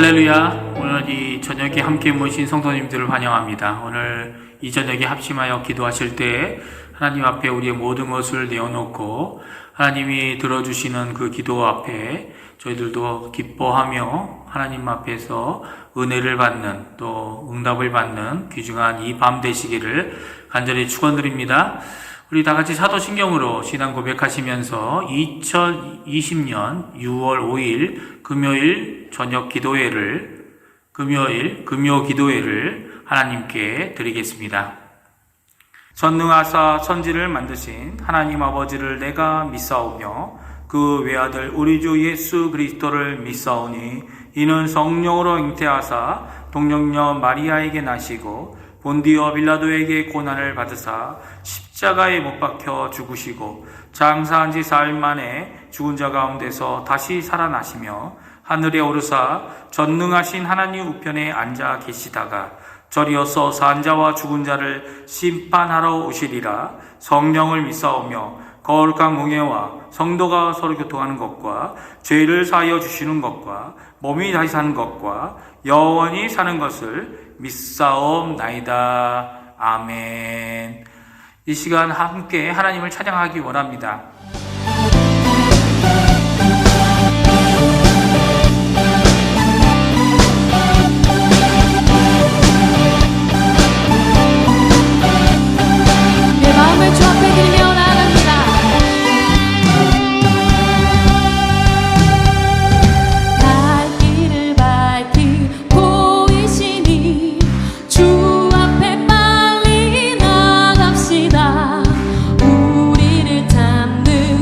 할렐루야. 오늘 이 저녁에 함께 모신 성도님들을 환영합니다. 오늘 이 저녁에 합심하여 기도하실 때 하나님 앞에 우리의 모든 것을 내어놓고 하나님이 들어주시는 그 기도 앞에 저희들도 기뻐하며 하나님 앞에서 은혜를 받는 또 응답을 받는 귀중한 이 밤 되시기를 간절히 축원드립니다. 우리 다 같이 사도신경으로 신앙 고백하시면서 2020년 6월 5일 금요일 저녁 기도회를 금요 기도회를 하나님께 드리겠습니다. 전능하사 천지를 만드신 하나님 아버지를 내가 믿사오며 그 외아들 우리 주 예수 그리스도를 믿사오니 이는 성령으로 잉태하사 동정녀 마리아에게 나시고 본디오 빌라도에게 고난을 받으사 십자가에 못 박혀 죽으시고 장사한 지 사흘 만에 죽은 자 가운데서 다시 살아나시며 하늘에 오르사 전능하신 하나님 우편에 앉아 계시다가 저리어서 산 자와 죽은 자를 심판하러 오시리라. 성령을 믿사오며 거룩한 공예와 성도가 서로 교통하는 것과 죄를 사하여 주시는 것과 몸이 다시 사는 것과 영원히 사는 것을 믿사옵나이다. 아멘. 이 시간 함께 하나님을 찬양하기 원합니다. 내 마음을 주 앞에 드리며 나아갑니다. 갈 길을 밝히고 계시니 주 앞에 빨리 나갑시다. 우리를 잡는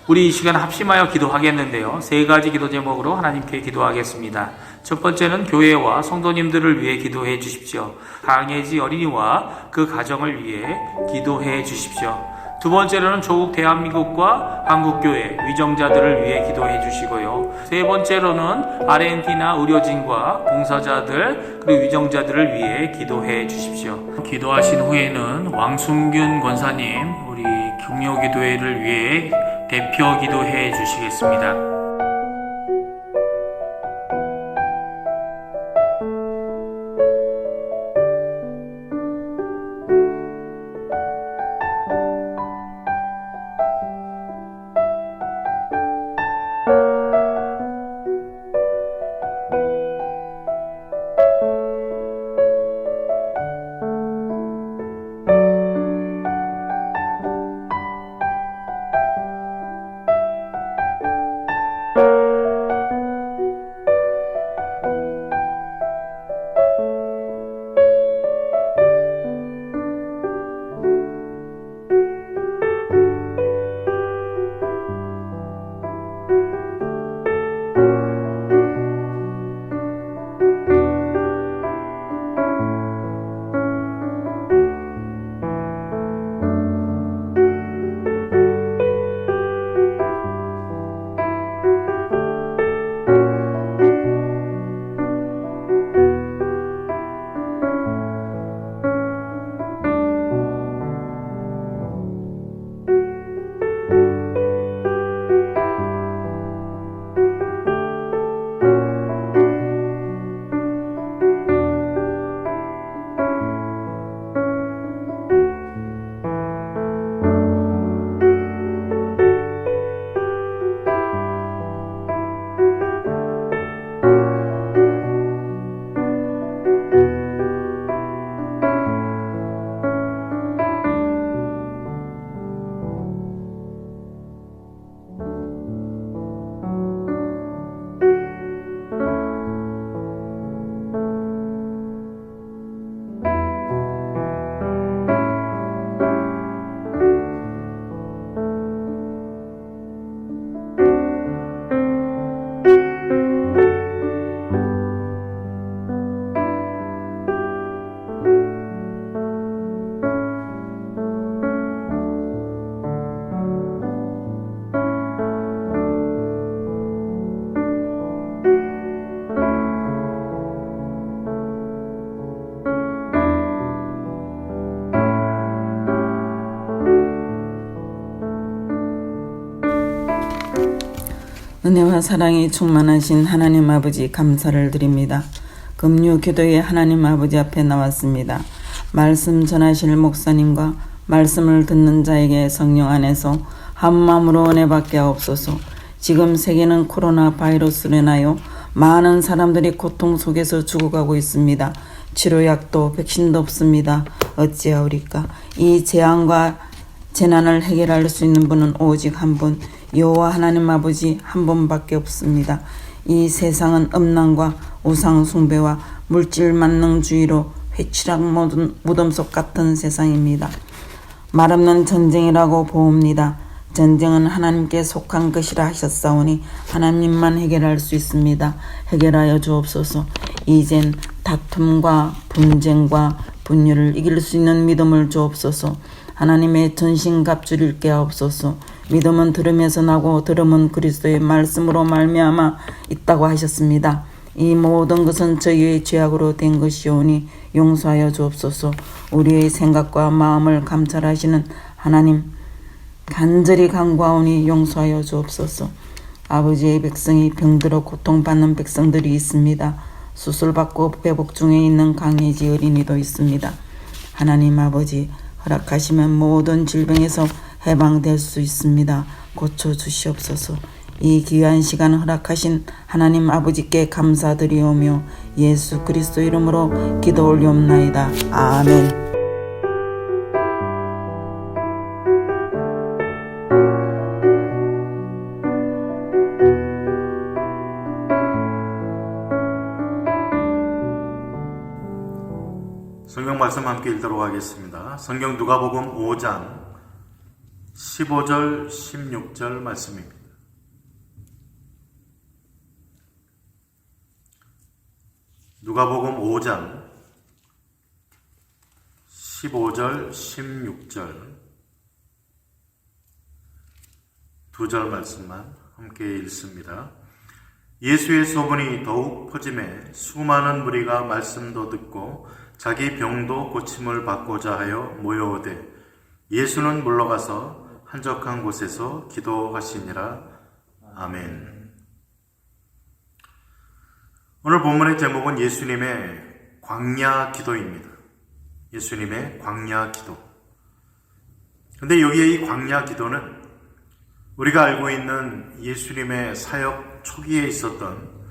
우리 이 시간 합심하여 기도하겠는데요. 세 가지 기도 제목으로 하나님께 기도하겠습니다. 첫 번째는 교회와 성도님들을 위해 기도해 주십시오. 강혜지 어린이와 그 가정을 위해 기도해 주십시오. 두 번째로는 조국 대한민국과 한국교회 위정자들을 위해 기도해 주시고요. 세 번째로는 아르헨티나 의료진과 봉사자들 그리고 위정자들을 위해 기도해 주십시오. 기도하신 후에는 왕순균 권사님 우리 금요기도회를 위해 대표 기도해 주시겠습니다. 은혜와 사랑이 충만하신 하나님 아버지 감사를 드립니다. 금요 기도에 하나님 아버지 앞에 나왔습니다. 말씀 전하실 목사님과 말씀을 듣는 자에게 성령 안에서 한마음으로 은혜 받게 하옵소서. 지금 세계는 코로나 바이러스로 인하여 많은 사람들이 고통 속에서 죽어가고 있습니다. 치료약도 백신도 없습니다. 어찌하오리까? 이 재앙과 재난을 해결할 수 있는 분은 오직 한 분, 여호와 하나님 아버지 한 분밖에 없습니다. 이 세상은 음란과 우상 숭배와 물질 만능주의로 회치락 무덤 속 같은 세상입니다. 말없는 전쟁이라고 보옵니다. 전쟁은 하나님께 속한 것이라 하셨사오니 하나님만 해결할 수 있습니다. 해결하여 주옵소서. 이젠 다툼과 분쟁과 분열을 이길 수 있는 믿음을 주옵소서. 하나님의 전신갑주를 잃게 하옵소서. 믿음은 들음에서 나고 들음은 그리스도의 말씀으로 말미암아 있다고 하셨습니다. 이 모든 것은 저희의 죄악으로 된 것이오니 용서하여 주옵소서. 우리의 생각과 마음을 감찰하시는 하나님 간절히 간구하오니 용서하여 주옵소서. 아버지의 백성이 병들어 고통받는 백성들이 있습니다. 수술받고 회복 중에 있는 강혜지 어린이도 있습니다. 하나님 아버지 허락하시면 모든 질병에서 해방될 수 있습니다. 고쳐주시옵소서. 이 귀한 시간 허락하신 하나님 아버지께 감사드리오며 예수 그리스도 이름으로 기도 올리옵나이다. 아멘. 성경 말씀 함께 읽도록 하겠습니다. 성경 누가복음 5장 15절, 16절 말씀입니다. 누가복음 5장 15절, 16절 두 절 말씀만 함께 읽습니다. 예수의 소문이 더욱 퍼짐에 수많은 무리가 말씀도 듣고 자기 병도 고침을 받고자 하여 모여오되 예수는 물러가서 한적한 곳에서 기도하시니라. 아멘. 오늘 본문의 제목은 예수님의 광야 기도입니다. 예수님의 광야 기도. 근데 여기에 이 광야 기도는 우리가 알고 있는 예수님의 사역 초기에 있었던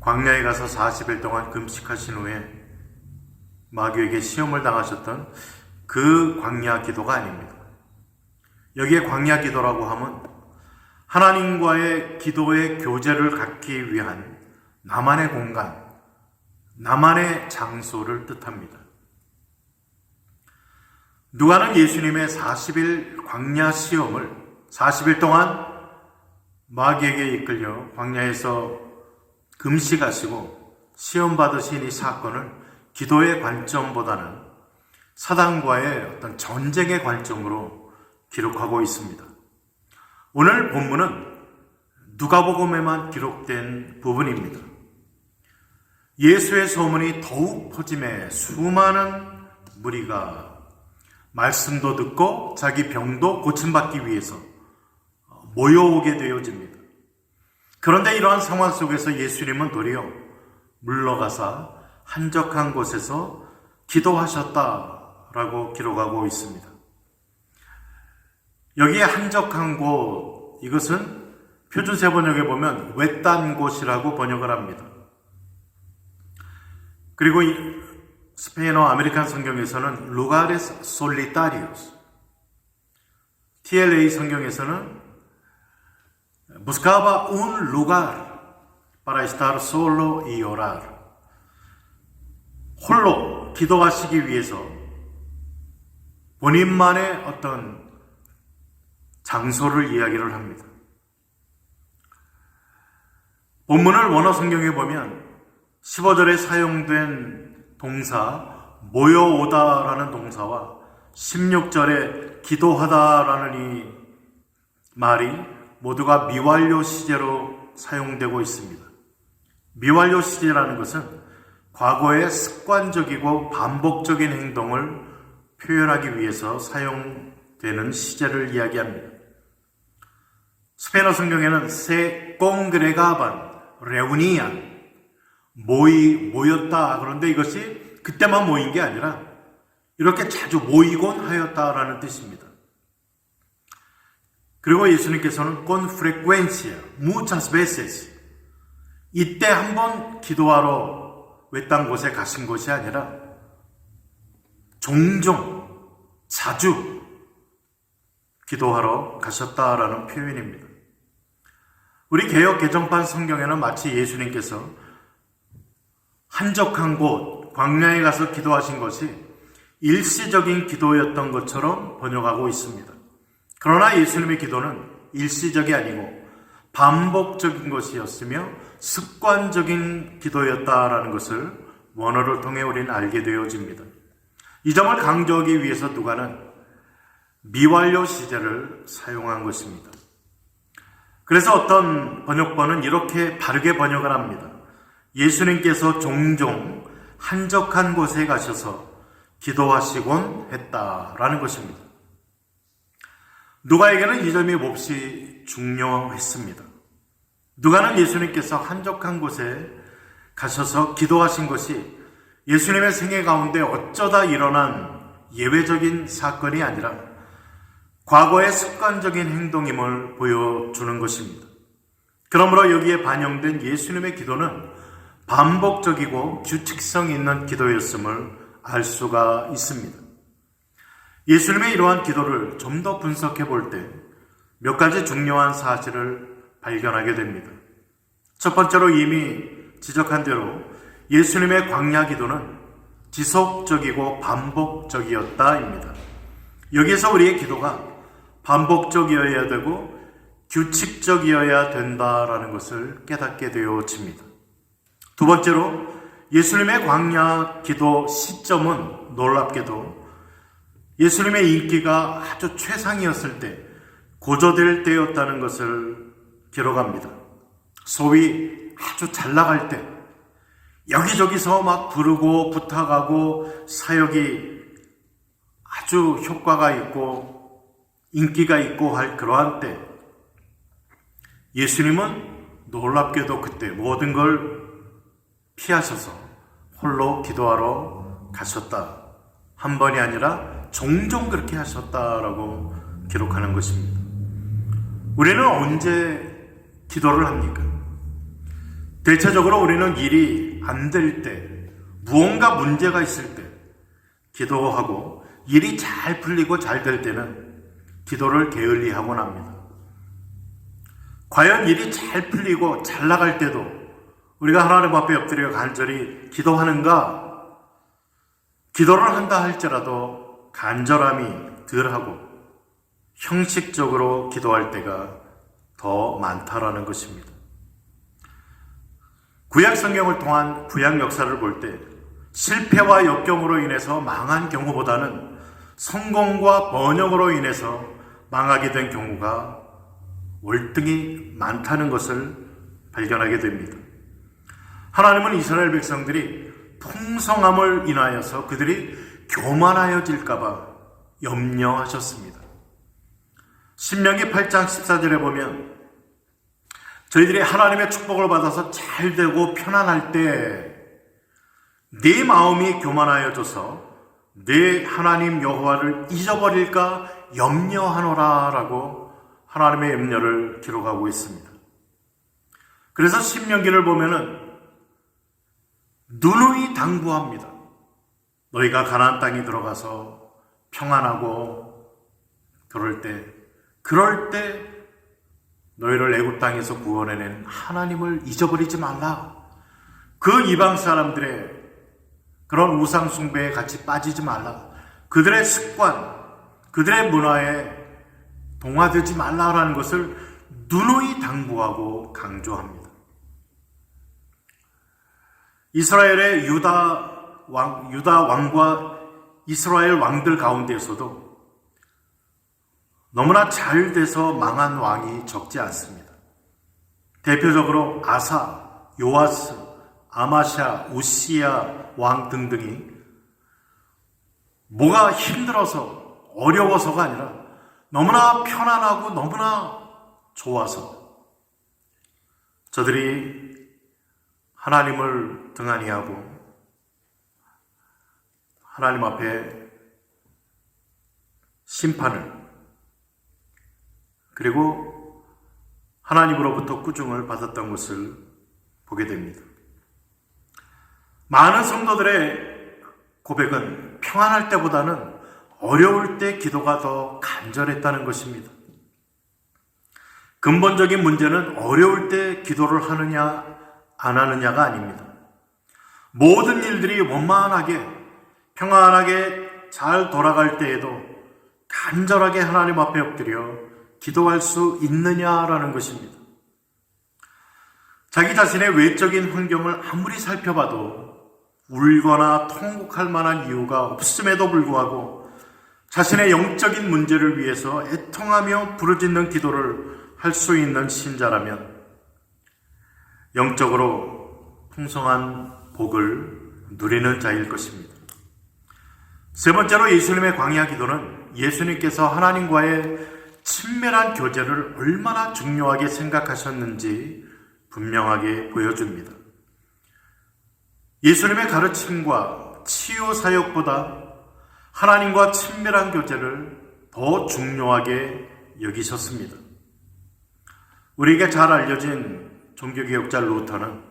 광야에 가서 40일 동안 금식하신 후에 마귀에게 시험을 당하셨던 그 광야 기도가 아닙니다. 여기에 광야 기도라고 하면 하나님과의 기도의 교제를 갖기 위한 나만의 공간, 나만의 장소를 뜻합니다. 누가는 예수님의 40일 광야 시험을 40일 동안 마귀에게 이끌려 광야에서 금식하시고 시험 받으신 이 사건을 기도의 관점보다는 사단과의 어떤 전쟁의 관점으로 기록하고 있습니다. 오늘 본문은 누가복음에만 기록된 부분입니다. 예수의 소문이 더욱 퍼짐에 수많은 무리가 말씀도 듣고 자기 병도 고침받기 위해서 모여오게 되어집니다. 그런데 이러한 상황 속에서 예수님은 도리어 물러가서 한적한 곳에서 기도하셨다라고 기록하고 있습니다. 여기에 한적한 곳, 이것은 표준세 번역에 보면 외딴 곳이라고 번역을 합니다. 그리고 스페인어 아메리칸 성경에서는 lugares solitarios, TLA 성경에서는 buscaba un lugar para estar solo y orar. 홀로 기도하시기 위해서 본인만의 어떤 장소를 이야기를 합니다. 본문을 원어 성경에 보면 15절에 사용된 동사 모여오다라는 동사와 16절에 기도하다라는 이 말이 모두가 미완료 시제로 사용되고 있습니다. 미완료 시제라는 것은 과거의 습관적이고 반복적인 행동을 표현하기 위해서 사용되는 시제를 이야기합니다. 스페인어 성경에는 se congregaban, reunían, 모였다. 그런데 이것이 그때만 모인 게 아니라 이렇게 자주 모이곤 하였다라는 뜻입니다. 그리고 예수님께서는 con frecuencia, muchas veces, 이때 한번 기도하러 외딴 곳에 가신 것이 아니라 종종, 자주 기도하러 가셨다라는 표현입니다. 우리 개역 개정판 성경에는 마치 예수님께서 한적한 곳, 광야에 가서 기도하신 것이 일시적인 기도였던 것처럼 번역하고 있습니다. 그러나 예수님의 기도는 일시적이 아니고 반복적인 것이었으며 습관적인 기도였다라는 것을 원어를 통해 우리는 알게 되어집니다. 이 점을 강조하기 위해서 누가는 미완료 시제를 사용한 것입니다. 그래서 어떤 번역본은 이렇게 바르게 번역을 합니다. 예수님께서 종종 한적한 곳에 가셔서 기도하시곤 했다라는 것입니다. 누가에게는 이 점이 몹시 중요했습니다. 누가는 예수님께서 한적한 곳에 가셔서 기도하신 것이 예수님의 생애 가운데 어쩌다 일어난 예외적인 사건이 아니라 과거의 습관적인 행동임을 보여주는 것입니다. 그러므로 여기에 반영된 예수님의 기도는 반복적이고 규칙성 있는 기도였음을 알 수가 있습니다. 예수님의 이러한 기도를 좀 더 분석해 볼 때 몇 가지 중요한 사실을 발견하게 됩니다. 첫 번째로 이미 지적한 대로 예수님의 광야 기도는 지속적이고 반복적이었다입니다. 여기에서 우리의 기도가 반복적이어야 되고 규칙적이어야 된다라는 것을 깨닫게 되어집니다. 두 번째로 예수님의 광야 기도 시점은 놀랍게도 예수님의 인기가 아주 최상이었을 때, 고조될 때였다는 것을 기록합니다. 소위 아주 잘 나갈 때, 여기저기서 막 부르고 부탁하고 사역이 아주 효과가 있고 인기가 있고 할 그러한 때, 예수님은 놀랍게도 그때 모든 걸 피하셔서 홀로 기도하러 가셨다. 한 번이 아니라 종종 그렇게 하셨다라고 기록하는 것입니다. 우리는 언제 기도를 합니까? 대체적으로 우리는 일이 안 될 때, 무언가 문제가 있을 때 기도하고, 일이 잘 풀리고 잘 될 때는 기도를 게을리하곤 합니다. 과연 일이 잘 풀리고 잘 나갈 때도 우리가 하나님 앞에 엎드려 간절히 기도하는가? 기도를 한다 할지라도 간절함이 덜하고 형식적으로 기도할 때가 더 많다라는 것입니다. 구약 성경을 통한 구약 역사를 볼 때 실패와 역경으로 인해서 망한 경우보다는 성공과 번영으로 인해서 망하게 된 경우가 월등히 많다는 것을 발견하게 됩니다. 하나님은 이스라엘 백성들이 풍성함을 인하여서 그들이 교만하여질까봐 염려하셨습니다. 신명기 8장 14절에 보면 저희들이 하나님의 축복을 받아서 잘 되고 편안할 때 네 마음이 교만하여져서 내 하나님 여호와를 잊어버릴까 염려하노라 라고 하나님의 염려를 기록하고 있습니다. 그래서 신명기를 보면은 누누이 당부합니다. 너희가 가나안 땅에 들어가서 평안하고 그럴 때 너희를 애굽 땅에서 구원해낸 하나님을 잊어버리지 말라. 그 이방 사람들의 그런 우상 숭배에 같이 빠지지 말라. 그들의 습관, 그들의 문화에 동화되지 말라라는 것을 누누이 당부하고 강조합니다. 이스라엘의 유다 왕과 이스라엘 왕들 가운데에서도 너무나 잘 돼서 망한 왕이 적지 않습니다. 대표적으로 아사, 요아스, 아마샤, 우시야 왕 등등이 뭐가 힘들어서 어려워서가 아니라 너무나 편안하고 너무나 좋아서 저들이 하나님을 등한히 하고 하나님 앞에 심판을, 그리고 하나님으로부터 꾸중을 받았던 것을 보게 됩니다. 많은 성도들의 고백은 평안할 때보다는 어려울 때 기도가 더 간절했다는 것입니다. 근본적인 문제는 어려울 때 기도를 하느냐 안 하느냐가 아닙니다. 모든 일들이 원만하게 평안하게 잘 돌아갈 때에도 간절하게 하나님 앞에 엎드려 기도할 수 있느냐라는 것입니다. 자기 자신의 외적인 환경을 아무리 살펴봐도 울거나 통곡할 만한 이유가 없음에도 불구하고 자신의 영적인 문제를 위해서 애통하며 부르짖는 기도를 할 수 있는 신자라면 영적으로 풍성한 복을 누리는 자일 것입니다. 세 번째로 예수님의 광야 기도는 예수님께서 하나님과의 친밀한 교제를 얼마나 중요하게 생각하셨는지 분명하게 보여줍니다. 예수님의 가르침과 치유 사역보다 하나님과 친밀한 교제를 더 중요하게 여기셨습니다. 우리에게 잘 알려진 종교개혁자 루터는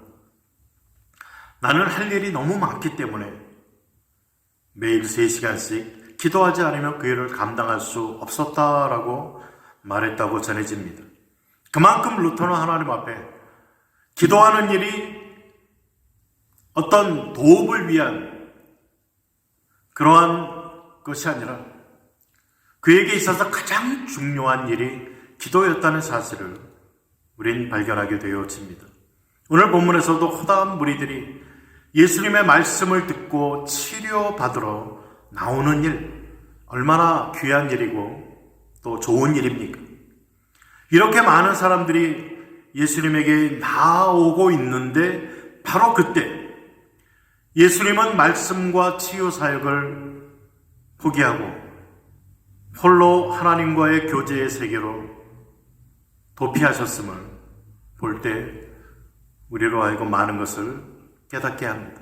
나는 할 일이 너무 많기 때문에 매일 3시간씩 기도하지 않으면 그 일을 감당할 수 없었다라고 말했다고 전해집니다. 그만큼 루터는 하나님 앞에 기도하는 일이 어떤 도움을 위한 그러한 것이 아니라 그에게 있어서 가장 중요한 일이 기도였다는 사실을 우린 발견하게 되어집니다. 오늘 본문에서도 허다한 무리들이 예수님의 말씀을 듣고 치료받으러 나오는 일, 얼마나 귀한 일이고 또 좋은 일입니까? 이렇게 많은 사람들이 예수님에게 나오고 있는데 바로 그때 예수님은 말씀과 치유 사역을 포기하고 홀로 하나님과의 교제의 세계로 도피하셨음을 볼 때 우리로 하여금 많은 것을 깨닫게 합니다.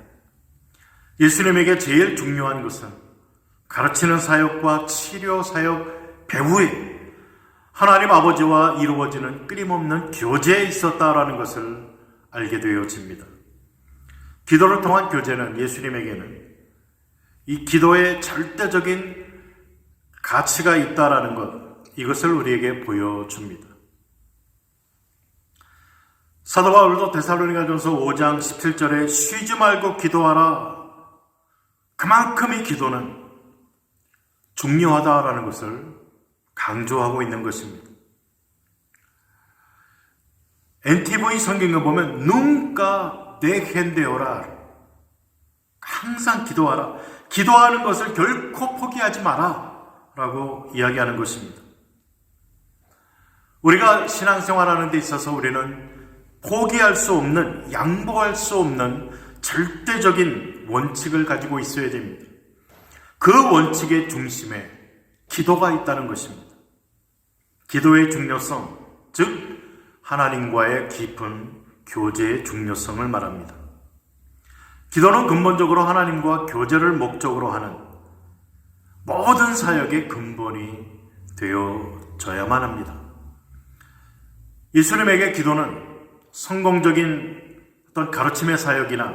예수님에게 제일 중요한 것은 가르치는 사역과 치료 사역 배후에 하나님 아버지와 이루어지는 끊임없는 교제에 있었다라는 것을 알게 되어집니다. 기도를 통한 교제는 예수님에게는 이 기도의 절대적인 가치가 있다라는 것, 이것을 우리에게 보여줍니다. 사도 바울도 데살로니가전서 5장 17절에 쉬지 말고 기도하라. 그만큼 이 기도는 중요하다라는 것을 강조하고 있는 것입니다. NTV 성경을 보면 눈가 내헨데오라, 항상 기도하라. 기도하는 것을 결코 포기하지 마라 라고 이야기하는 것입니다. 우리가 신앙생활하는 데 있어서 우리는 포기할 수 없는, 양보할 수 없는 절대적인 원칙을 가지고 있어야 됩니다. 그 원칙의 중심에 기도가 있다는 것입니다. 기도의 중요성, 즉 하나님과의 깊은 교제의 중요성을 말합니다. 기도는 근본적으로 하나님과 교제를 목적으로 하는 모든 사역의 근본이 되어져야만 합니다. 예수님에게 기도는 성공적인 어떤 가르침의 사역이나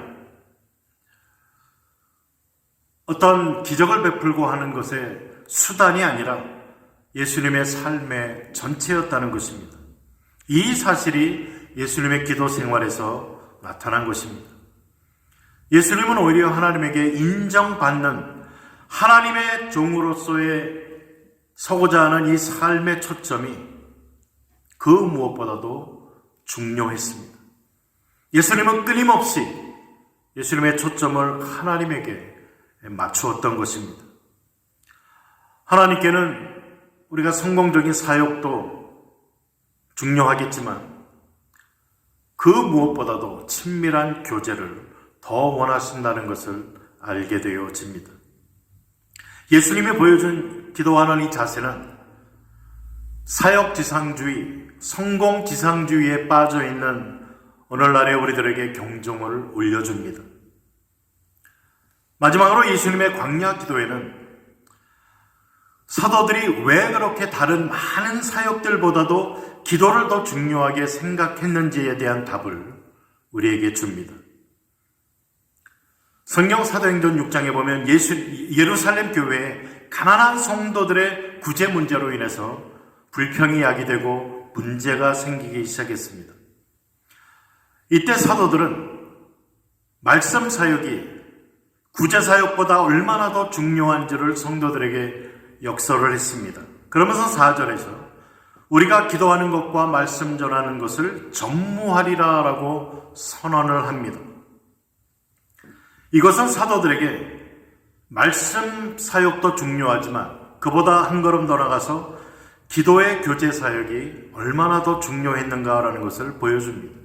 어떤 기적을 베풀고 하는 것의 수단이 아니라 예수님의 삶의 전체였다는 것입니다. 이 사실이 예수님의 기도 생활에서 나타난 것입니다. 예수님은 오히려 하나님에게 인정받는 하나님의 종으로서의 서고자 하는 이 삶의 초점이 그 무엇보다도 중요했습니다. 예수님은 끊임없이 예수님의 초점을 하나님에게 맞추었던 것입니다. 하나님께는 우리가 성공적인 사역도 중요하겠지만 그 무엇보다도 친밀한 교제를 더 원하신다는 것을 알게 되어집니다. 예수님이 보여준 기도하는 이 자세는 사역지상주의, 성공지상주의에 빠져있는 오늘날의 우리들에게 경종을 울려줍니다. 마지막으로 예수님의 광야 기도에는 사도들이 왜 그렇게 다른 많은 사역들보다도 기도를 더 중요하게 생각했는지에 대한 답을 우리에게 줍니다. 성경 사도행전 6장에 보면 예루살렘 교회에 가난한 성도들의 구제 문제로 인해서 불평이 야기되고 문제가 생기기 시작했습니다. 이때 사도들은 말씀 사역이 구제 사역보다 얼마나 더 중요한지를 성도들에게 역설을 했습니다. 그러면서 4절에서 우리가 기도하는 것과 말씀 전하는 것을 전무하리라 라고 선언을 합니다. 이것은 사도들에게 말씀 사역도 중요하지만 그보다 한 걸음 더 나가서 기도의 교제 사역이 얼마나 더 중요했는가라는 것을 보여줍니다.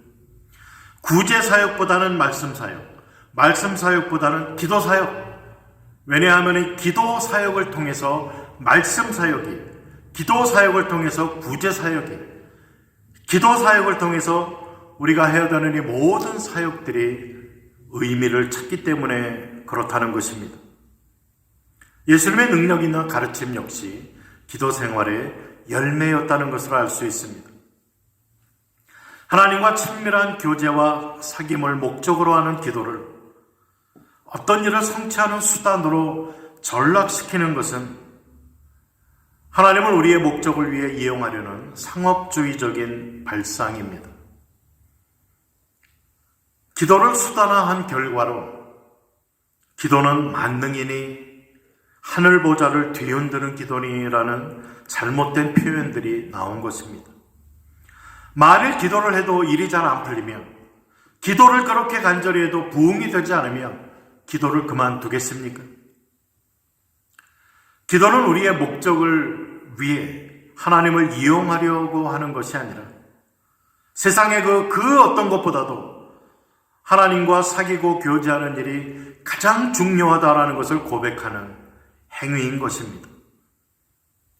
구제 사역보다는 말씀 사역, 말씀 사역보다는 기도 사역. 왜냐하면 이 기도 사역을 통해서 말씀 사역이, 기도 사역을 통해서 구제 사역이, 기도 사역을 통해서 우리가 해야 되는 이 모든 사역들이 의미를 찾기 때문에 그렇다는 것입니다. 예수님의 능력 있는 가르침 역시 기도 생활의 열매였다는 것을 알 수 있습니다. 하나님과 친밀한 교제와 사귐을 목적으로 하는 기도를 어떤 일을 성취하는 수단으로 전락시키는 것은 하나님을 우리의 목적을 위해 이용하려는 상업주의적인 발상입니다. 기도를 수단화한 결과로 기도는 만능이니 하늘 보좌를 뒤흔드는 기도니라는 잘못된 표현들이 나온 것입니다. 만일 기도를 해도 일이 잘 안 풀리면, 기도를 그렇게 간절히 해도 부응이 되지 않으면 기도를 그만두겠습니까? 기도는 우리의 목적을 위해 하나님을 이용하려고 하는 것이 아니라 세상의 그 어떤 것보다도 하나님과 사귀고 교제하는 일이 가장 중요하다라는 것을 고백하는 행위인 것입니다.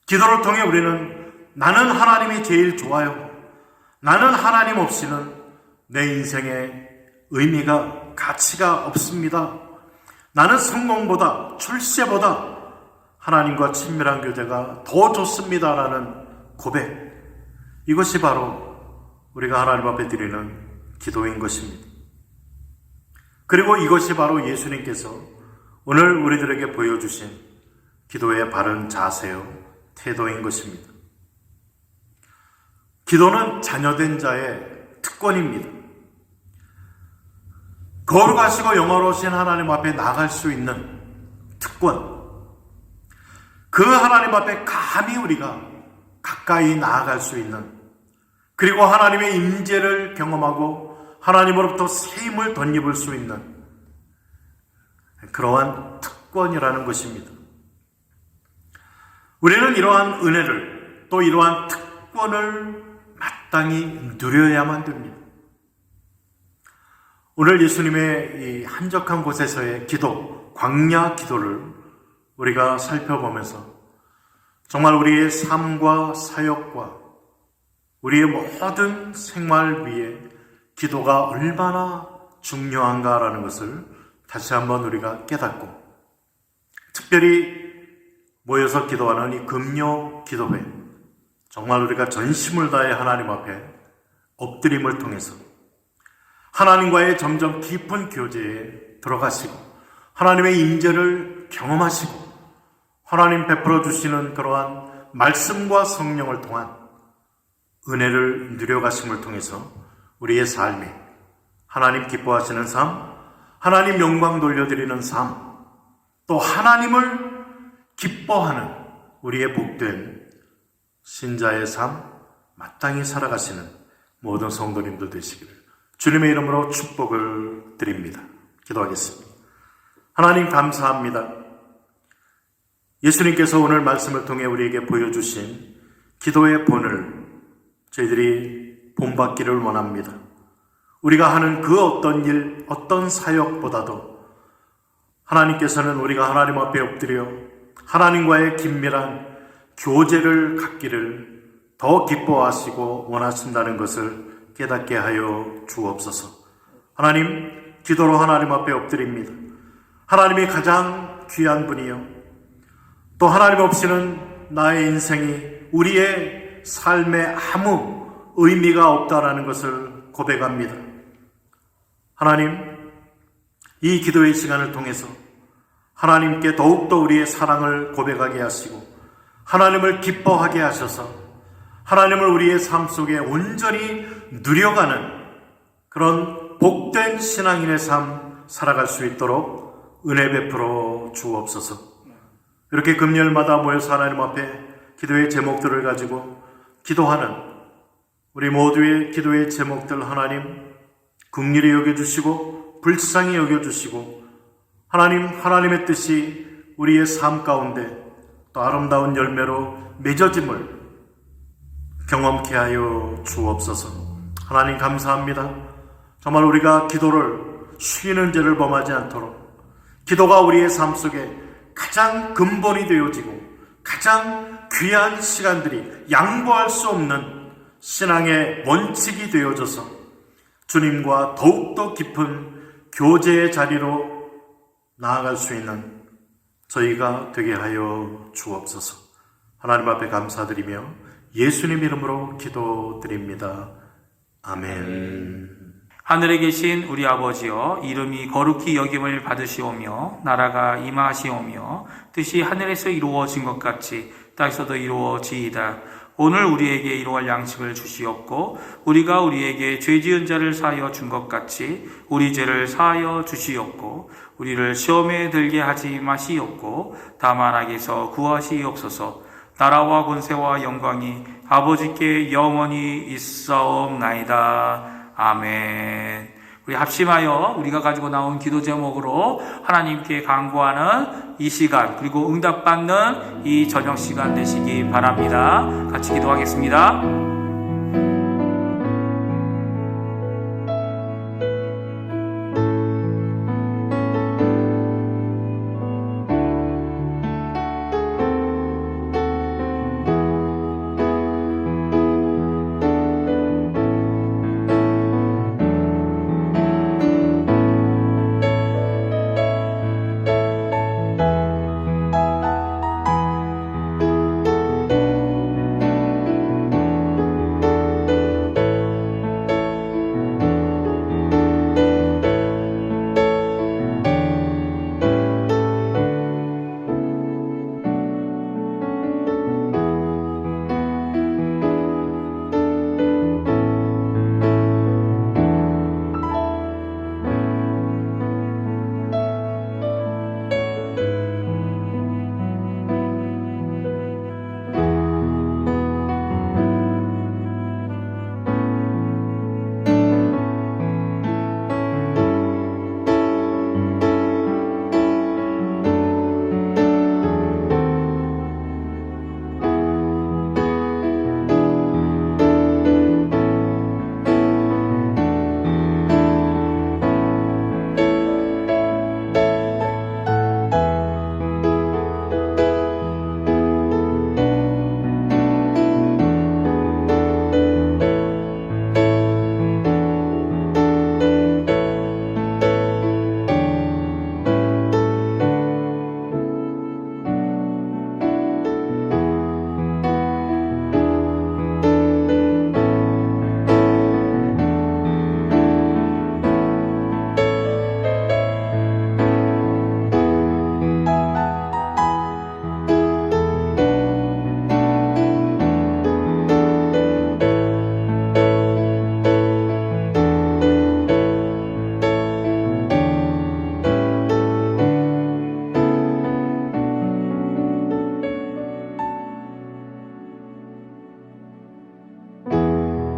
기도를 통해 우리는 나는 하나님이 제일 좋아요. 나는 하나님 없이는 내 인생에 의미가, 가치가 없습니다. 나는 성공보다, 출세보다 하나님과 친밀한 교제가 더 좋습니다라는 고백. 이것이 바로 우리가 하나님 앞에 드리는 기도인 것입니다. 그리고 이것이 바로 예수님께서 오늘 우리들에게 보여주신 기도의 바른 자세요, 태도인 것입니다. 기도는 자녀된 자의 특권입니다. 거룩하시고 영화로우신 하나님 앞에 나갈 수 있는 특권. 그 하나님 앞에 감히 우리가 가까이 나아갈 수 있는, 그리고 하나님의 임재를 경험하고 하나님으로부터 새 힘을 덧입을 수 있는 그러한 특권이라는 것입니다. 우리는 이러한 은혜를, 또 이러한 특권을 마땅히 누려야만 됩니다. 오늘 예수님의 이 한적한 곳에서의 기도, 광야 기도를 우리가 살펴보면서 정말 우리의 삶과 사역과 우리의 모든 생활 위에 기도가 얼마나 중요한가라는 것을 다시 한번 우리가 깨닫고, 특별히 모여서 기도하는 이 금요 기도회, 정말 우리가 전심을 다해 하나님 앞에 엎드림을 통해서 하나님과의 점점 깊은 교제에 들어가시고 하나님의 임재를 경험하시고 하나님 베풀어 주시는 그러한 말씀과 성령을 통한 은혜를 누려가심을 통해서 우리의 삶에 하나님 기뻐하시는 삶, 하나님 영광 돌려드리는 삶, 또 하나님을 기뻐하는 우리의 복된 신자의 삶, 마땅히 살아가시는 모든 성도님들 되시기를 주님의 이름으로 축복을 드립니다. 기도하겠습니다. 하나님 감사합니다. 예수님께서 오늘 말씀을 통해 우리에게 보여주신 기도의 본을 저희들이 본받기를 원합니다. 우리가 하는 그 어떤 일, 어떤 사역보다도 하나님께서는 우리가 하나님 앞에 엎드려 하나님과의 긴밀한 교제를 갖기를 더 기뻐하시고 원하신다는 것을 깨닫게 하여 주옵소서. 하나님, 기도로 하나님 앞에 엎드립니다. 하나님이 가장 귀한 분이요, 또 하나님 없이는 나의 인생이, 우리의 삶에 아무 의미가 없다라는 것을 고백합니다. 하나님, 이 기도의 시간을 통해서 하나님께 더욱더 우리의 사랑을 고백하게 하시고 하나님을 기뻐하게 하셔서 하나님을 우리의 삶 속에 온전히 누려가는 그런 복된 신앙인의 삶 살아갈 수 있도록 은혜 베풀어 주옵소서. 이렇게 금요일마다 모여서 하나님 앞에 기도의 제목들을 가지고 기도하는 우리 모두의 기도의 제목들 하나님 긍휼히 여겨주시고 불쌍히 여겨주시고 하나님의 뜻이 우리의 삶 가운데 또 아름다운 열매로 맺어짐을 경험케 하여 주옵소서. 하나님 감사합니다. 정말 우리가 기도를 쉬는 죄를 범하지 않도록 기도가 우리의 삶 속에 가장 근본이 되어지고 가장 귀한 시간들이 양보할 수 없는 신앙의 원칙이 되어져서 주님과 더욱더 깊은 교제의 자리로 나아갈 수 있는 저희가 되게 하여 주옵소서. 하나님 앞에 감사드리며 예수님 이름으로 기도드립니다. 아멘. 하늘에 계신 우리 아버지여, 이름이 거룩히 여김을 받으시오며 나라가 임하시오며 뜻이 하늘에서 이루어진 것 같이 땅에서도 이루어지이다. 오늘 우리에게 일용할 양식을 주시옵고 우리가 우리에게 죄 지은 자를 사하여 준 것 같이 우리 죄를 사하여 주시옵고 우리를 시험에 들게 하지 마시옵고 다만 악에서 구하시옵소서. 나라와 권세와 영광이 아버지께 영원히 있사옵나이다. 아멘. 우리 합심하여 우리가 가지고 나온 기도 제목으로 하나님께 간구하는 이 시간, 그리고 응답받는 이 저녁 시간 되시기 바랍니다. 같이 기도하겠습니다.